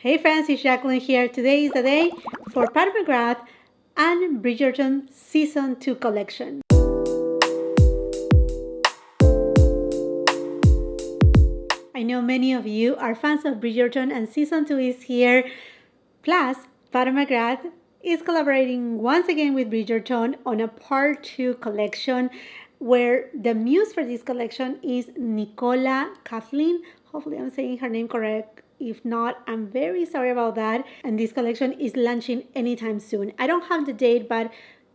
Hey friends, it's Jacqueline here. Today is the day for Pat McGrath and Bridgerton Season 2 collection. I know many of you are fans of Bridgerton and Season 2 is here. Plus, Pat McGrath is collaborating once again with Bridgerton on a Part 2 collection where the muse for this collection is Nicola Kathleen. Hopefully I'm saying her name correct. If not, I'm very sorry about that. And this collection is launching anytime soon. I don't have the date, but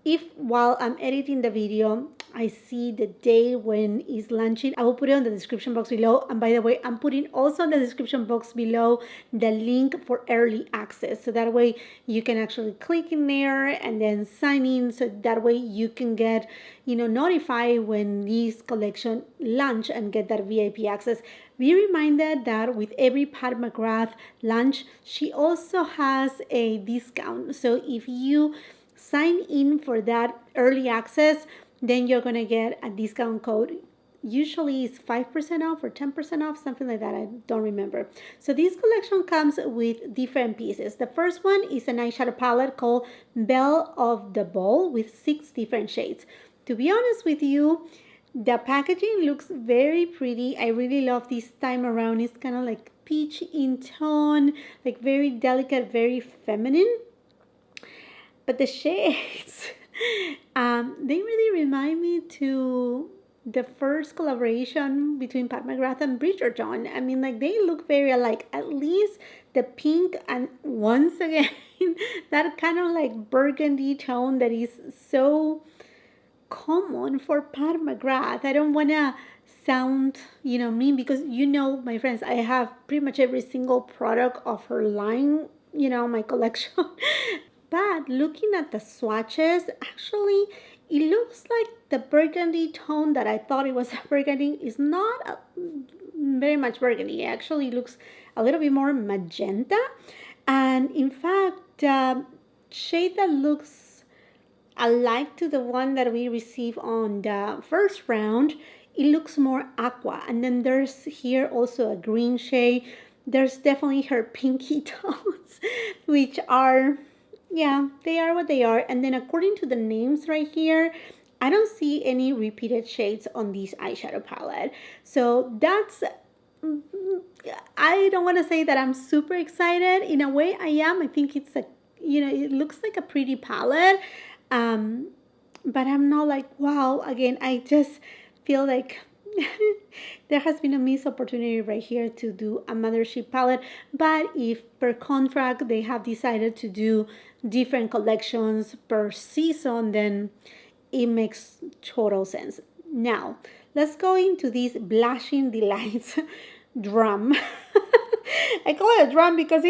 if while I'm editing the video, I see the day when it's launching, I will put it on the description box below. And by the way, I'm putting also in the description box below the link for early access. So that way you can actually click in there and then sign in. So that way you can get, notified when this collection launch and get that VIP access. Be reminded that with every Pat McGrath launch, she also has a discount. So if you sign in for that early access, then you're going to get a discount code. Usually it's 5% off or 10% off, something like that. I don't remember. So this collection comes with different pieces. The first one is an eyeshadow palette called Belle of the Ball with 6 different shades. To be honest with you, the packaging looks very pretty. I really love this time around. It's kind of like peach in tone, like very delicate, very feminine. But the shades, they really remind me to the first collaboration between Pat McGrath and Bridgerton. I mean, like, they look very alike, at least the pink, and once again, that kind of like burgundy tone that is so common for Pat McGrath. I don't want to sound, mean, because, my friends, I have pretty much every single product of her line, my collection. But looking at the swatches, actually, it looks like the burgundy tone that I thought it was a burgundy is not very much burgundy. It actually looks a little bit more magenta. And in fact, the shade that looks alike to the one that we received on the first round, it looks more aqua. And then there's here also a green shade. There's definitely her pinky tones, which are... yeah, they are what they are. And then according to the names right here, I don't see any repeated shades on this eyeshadow palette. So that's, I don't want to say that I'm super excited. In a way, I am. I think it's it looks like a pretty palette. But I'm not like, wow. Again, I just feel like there has been a missed opportunity right here to do a mothership palette. But if per contract they have decided to do different collections per season, then it makes total sense. Now let's go into this Blushing Delights drum. I call it a drum because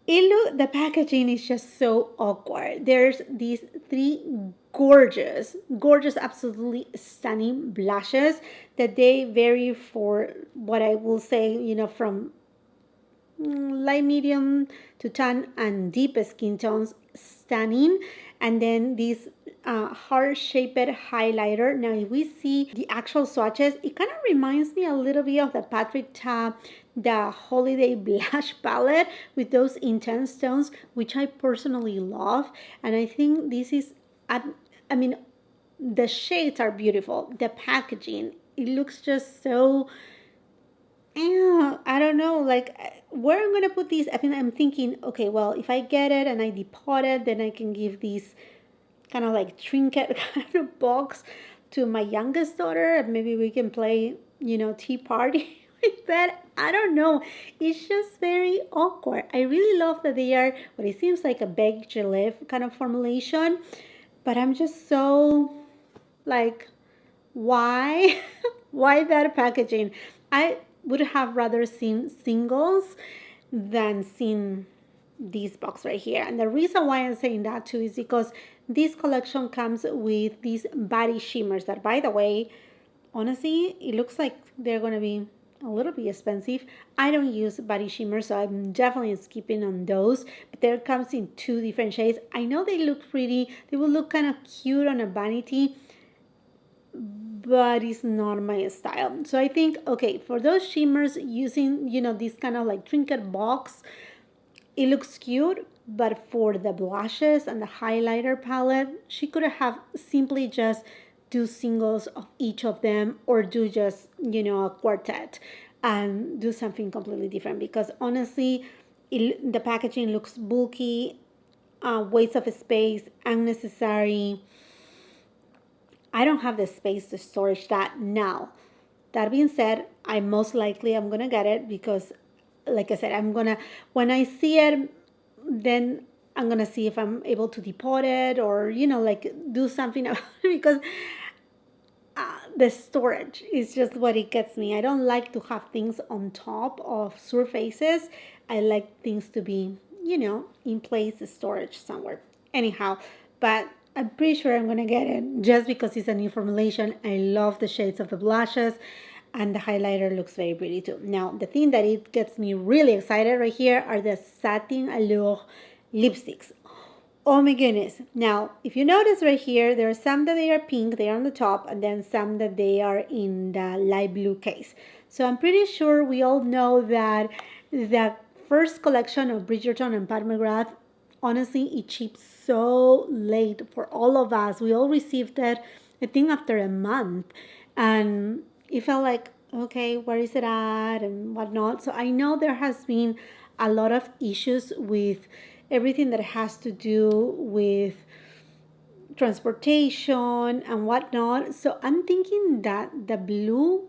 the packaging is just so awkward. There's these 3 gorgeous, absolutely stunning blushes that they vary for what I will say, from light medium to tan and deep skin tones, stunning. And then this heart-shaped highlighter. Now, if we see the actual swatches, it kind of reminds me a little bit of the Patrick Ta, the Holiday Blush palette with those intense tones, which I personally love. And I think this is, the shades are beautiful. The packaging, it looks just so... I don't know, like, where I'm going to put these. I'm thinking, okay, well, if I get it and I depot it, then I can give these kind of like trinket kind of box to my youngest daughter. And maybe we can play, tea party with that. I don't know. It's just very awkward. I really love that they are what it seems like a baked gelée kind of formulation. But I'm just so like, why? Why that packaging? I would have rather seen singles than seen this box right here. And the reason why I'm saying that too is because this collection comes with these body shimmers that, by the way, honestly, it looks like they're going to be a little bit expensive. I don't use body shimmers, so I'm definitely skipping on those. But there comes in 2 different shades. I know they look pretty. They will look kind of cute on a vanity. but it's not my style. So I think, okay, for those shimmers using, this kind of like trinket box, it looks cute, but for the blushes and the highlighter palette, she could have simply just do singles of each of them, or do just, a quartet and do something completely different, because honestly, the packaging looks bulky, waste of space, unnecessary. I don't have the space to storage that now. That being said, I most likely am gonna get it, because, like I said, when I see it, then I'm gonna see if I'm able to depot it, or like do something about it, because the storage is just what it gets me. I don't like to have things on top of surfaces. I like things to be, in place, storage somewhere. Anyhow, but I'm pretty sure I'm gonna get it just because it's a new formulation. I love the shades of the blushes, and the highlighter looks very pretty too. Now, the thing that it gets me really excited right here are the Satin Allure lipsticks. Oh my goodness. Now, if you notice right here, there are some that they are pink, they are on the top, and then some that they are in the light blue case. So I'm pretty sure we all know that the first collection of Bridgerton and Pat McGrath, honestly, it shipped so late for all of us. We all received it, I think, after a month. And it felt like, okay, where is it at and whatnot. So I know there has been a lot of issues with everything that has to do with transportation and whatnot. So I'm thinking that the blue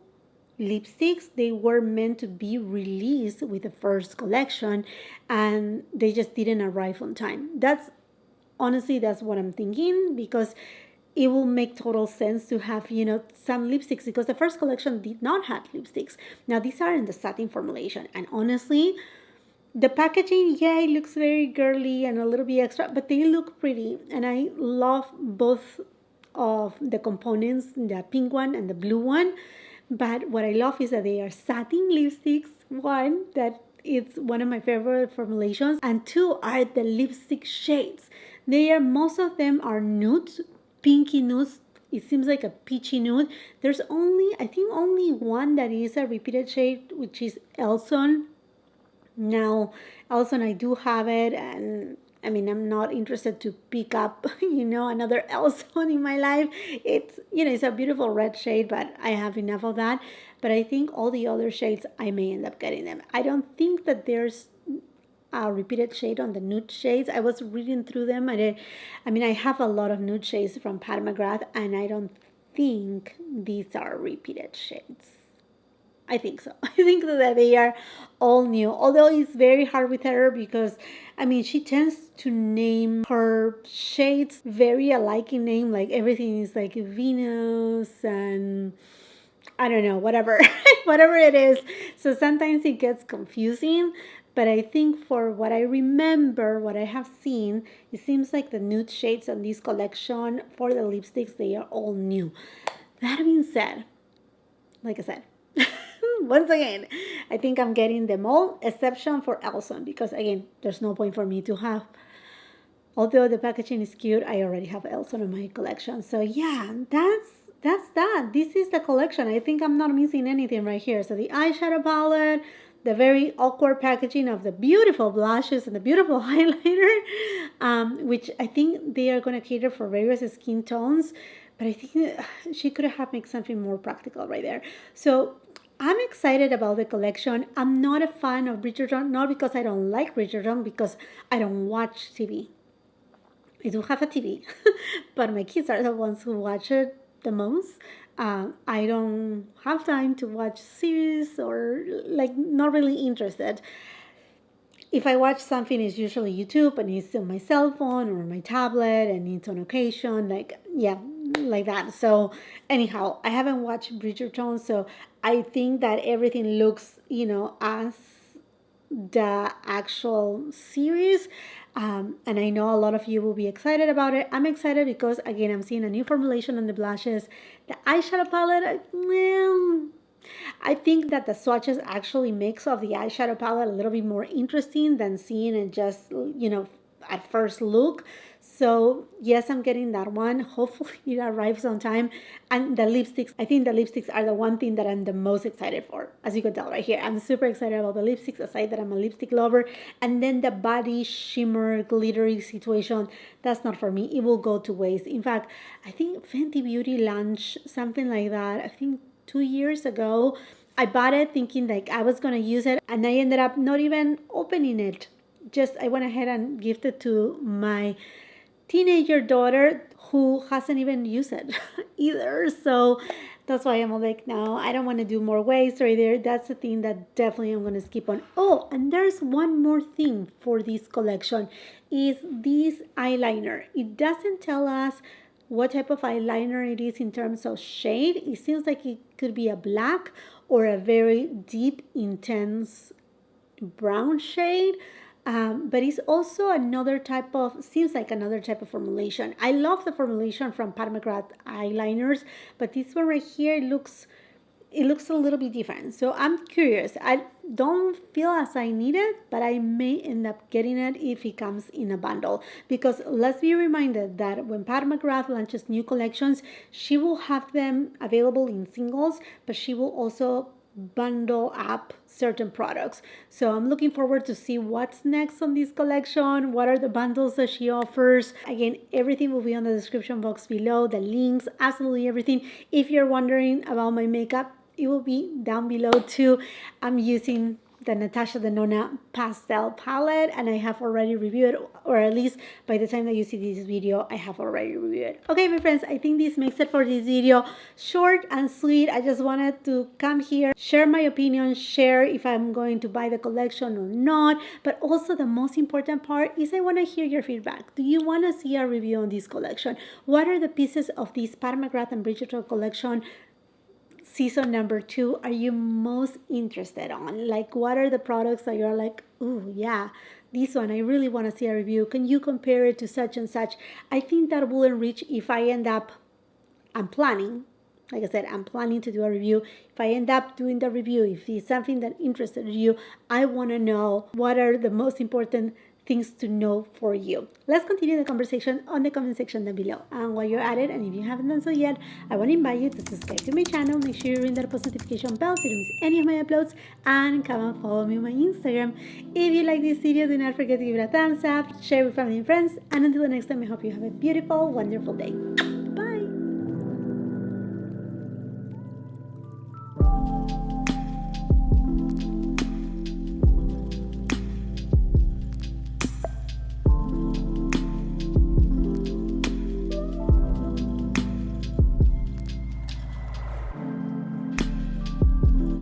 lipsticks, they were meant to be released with the first collection, and they just didn't arrive on time. That's what I'm thinking, because it will make total sense to have, some lipsticks, because the first collection did not have lipsticks. Now these are in the satin formulation, and honestly, the packaging, yeah, it looks very girly and a little bit extra, but they look pretty. And I love both of the components, the pink one and the blue one. But what I love is that they are satin lipsticks. One, that it's one of my favorite formulations. And two are the lipstick shades. Most of them are nudes, pinky nudes. It seems like a peachy nude. There's I think only one that is a repeated shade, which is Elson. Now, also, I do have it, and I mean, I'm not interested to pick up, another Elson in my life. It's a beautiful red shade, but I have enough of that. But I think all the other shades, I may end up getting them. I don't think that there's a repeated shade on the nude shades. I was reading through them, and I have a lot of nude shades from Pat McGrath, and I don't think these are repeated shades. I think so. I think that they are all new. Although it's very hard with her, because, she tends to name her shades very alike in name. Like everything is like Venus and I don't know, whatever, whatever it is. So sometimes it gets confusing. But I think for what I remember, what I have seen, it seems like the nude shades on this collection for the lipsticks, they are all new. That being said, like I said, once again, I think I'm getting them all, exception for Elson, because again, there's no point for me to have. Although the packaging is cute, I already have Elson in my collection. So yeah, that's that. This is the collection. I think I'm not missing anything right here. So the eyeshadow palette, the very awkward packaging of the beautiful blushes and the beautiful highlighter, which I think they are going to cater for various skin tones. But I think she could have made something more practical right there. So I'm excited about the collection. I'm not a fan of Bridgerton, not because I don't like Bridgerton, because I don't watch TV. I do have a TV, but my kids are the ones who watch it the most. I don't have time to watch series, or not really interested. If I watch something, it's usually YouTube, and it's on my cell phone or my tablet, and it's on occasion, like that. So anyhow, I haven't watched Bridgerton, so I think that everything looks, as the actual series. And I know a lot of you will be excited about it. I'm excited because, again, I'm seeing a new formulation on the blushes. The eyeshadow palette, I think that the swatches actually makes of the eyeshadow palette a little bit more interesting than seeing it just, at first look. So yes, I'm getting that one. Hopefully it arrives on time. And the lipsticks, I think the lipsticks are the one thing that I'm the most excited for. As you can tell right here, I'm super excited about the lipsticks, aside that I'm a lipstick lover. And then the body shimmer glittery situation, that's not for me. It will go to waste. In fact, I think Fenty Beauty launched something like that, I think 2 years ago. I bought it thinking like I was going to use it, and I ended up not even opening it. Just I went ahead and gifted to my teenager daughter who hasn't even used it either. So that's why I'm like, no, I don't want to do more waste right there. That's the thing that definitely I'm going to skip on. Oh, and there's one more thing for this collection is this eyeliner. It doesn't tell us what type of eyeliner it is in terms of shade. It seems like it could be a black or a very deep, intense brown shade. But it's also another type of, seems like another type of formulation. I love the formulation from Pat McGrath eyeliners, but this one right here looks a little bit different. So I'm curious. I don't feel as I need it, but I may end up getting it if it comes in a bundle. Because let's be reminded that when Pat McGrath launches new collections, she will have them available in singles, but she will also bundle up certain products. So I'm looking forward to see what's next on this collection. What are the bundles that she offers? Again, everything will be on the description box below, the links, absolutely everything. If you're wondering about my makeup, it will be down below too. I'm using the NATASHA DENONA pastel palette, and I have already reviewed it, or at least by the time that you see this video, I have already reviewed it. Okay, my friends, I think this makes it for this video. Short and sweet. I just wanted to come here, share my opinion, share if I'm going to buy the collection or not, but also the most important part is I want to hear your feedback. Do you want to see a review on this collection? What are the pieces of this Pat McGrath and Bridgerton collection season number 2 are you most interested on? Like, what are the products that you're like, oh yeah, this one I really want to see a review? Can you compare it to such and such? I think that will enrich if I end up, I'm planning, like I said, I'm planning to do a review. If I end up doing the review, if it's something that interested you, I want to know what are the most important things to know for you. Let's continue the conversation on the comment section down below. And while you're at it, and if you haven't done so yet, I want to invite you to subscribe to my channel. Make sure you ring that post notification bell so you don't miss any of my uploads, and come and follow me on my Instagram. If you like this video, do not forget to give it a thumbs up, share with family and friends, and until the next time, I hope you have a beautiful, wonderful day.